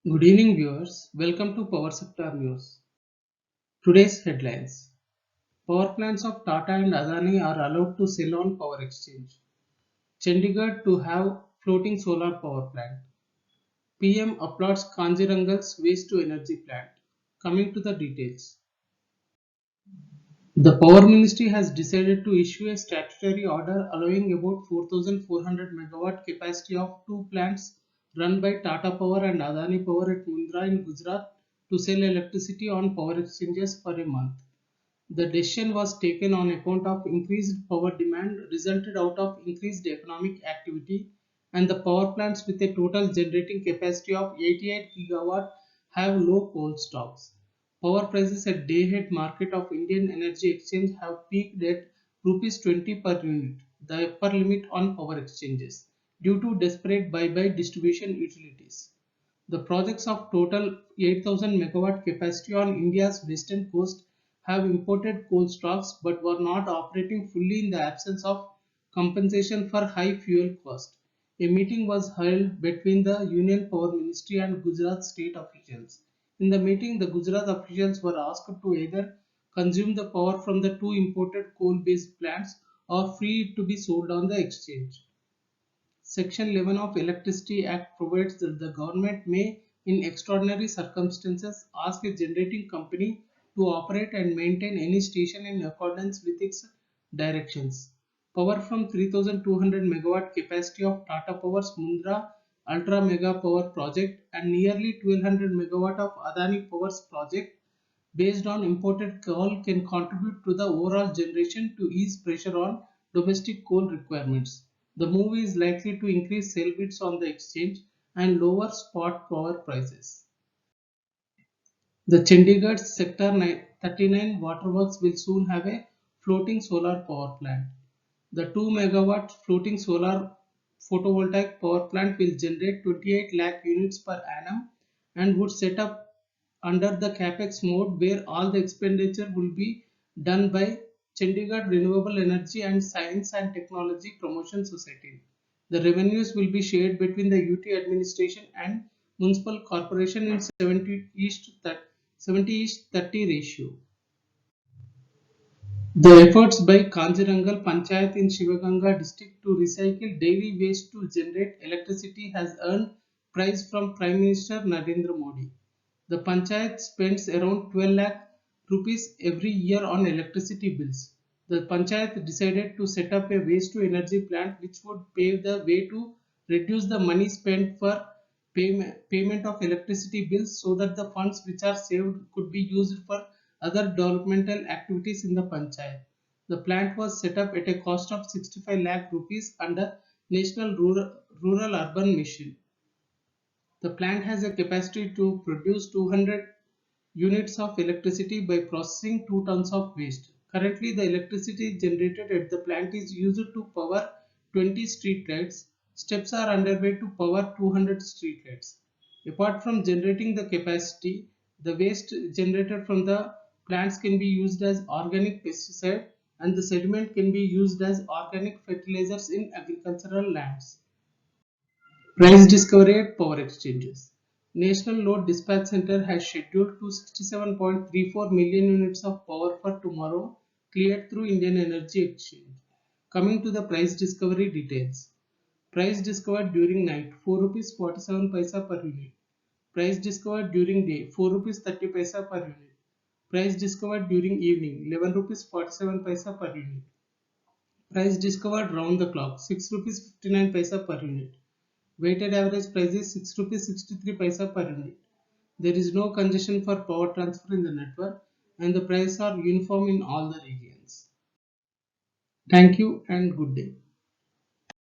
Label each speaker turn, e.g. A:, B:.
A: Good evening, viewers. Welcome to Power Sector News. Today's headlines: Power plants of Tata and Adani are allowed to sell on power exchange. Chandigarh to have floating solar power plant. PM applauds Kanjirangal's waste to energy plant. Coming to the details. The Power Ministry has decided to issue a statutory order allowing about 4,400 megawatt capacity of two plants run by Tata Power and Adani Power at Mundra in Gujarat to sell electricity on power exchanges for a month. The decision was taken on account of increased power demand resulted out of increased economic activity, and the power plants with a total generating capacity of 88 gigawatt have low coal stocks. Power prices at day-ahead market of Indian Energy Exchange have peaked at rupees 20 per unit, the upper limit on power exchanges, due to desperate buy by distribution utilities. The projects of total 8,000 megawatt capacity on India's western coast have imported coal stocks but were not operating fully in the absence of compensation for high fuel cost. A meeting was held between the Union Power Ministry and Gujarat state officials. In the meeting, the Gujarat officials were asked to either consume the power from the two imported coal-based plants or free it to be sold on the exchange. Section 11 of Electricity Act provides that the government may, in extraordinary circumstances, ask a generating company to operate and maintain any station in accordance with its directions. Power from 3,200 megawatt capacity of Tata Power's Mundra Ultra Mega Power project and nearly 1,200 megawatt of Adani Power's project based on imported coal can contribute to the overall generation to ease pressure on domestic coal requirements. The move is likely to increase sale bids on the exchange and lower spot power prices. The Chandigarh Sector 39 waterworks will soon have a floating solar power plant. The 2 megawatt floating solar photovoltaic power plant will generate 28 lakh units per annum and would set up under the capex mode where all the expenditure will be done by Chandigarh Renewable Energy and Science and Technology Promotion Society. The revenues will be shared between the UT administration and municipal corporation in 70-30 ratio. The efforts by Kanjirangal Panchayat in Shivaganga district to recycle daily waste to generate electricity has earned praise from Prime Minister Narendra Modi. The Panchayat spends around 12 lakh rupees every year on electricity bills. The Panchayat decided to set up a waste to energy plant which would pave the way to reduce the money spent for payment of electricity bills so that the funds which are saved could be used for other developmental activities in the Panchayat. The plant was set up at a cost of 65 lakh rupees under National Rural Urban Mission. The plant has a capacity to produce 200 units of electricity by processing 2 tons of waste. Currently, the electricity generated at the plant is used to power 20 street lights. Steps are underway to power 200 street lights. Apart from generating the capacity, the waste generated from the plants can be used as organic pesticide and the sediment can be used as organic fertilizers in agricultural lands. Price discovery at power exchanges. National Load Dispatch Center has scheduled to 67.34 million units of power for tomorrow cleared through Indian Energy Exchange. Coming to the price discovery details. Price discovered during night 4 rupees 47 paisa per unit. Price discovered during day 4 rupees 30 paisa per unit. Price discovered during evening 11 rupees 47 paisa per unit. Price discovered round the clock 6 rupees 59 paisa per unit. Weighted average price is 6 rupees 63 paisa per unit. There is no congestion for power transfer in the network and the prices are uniform in all the regions. Thank you and good day.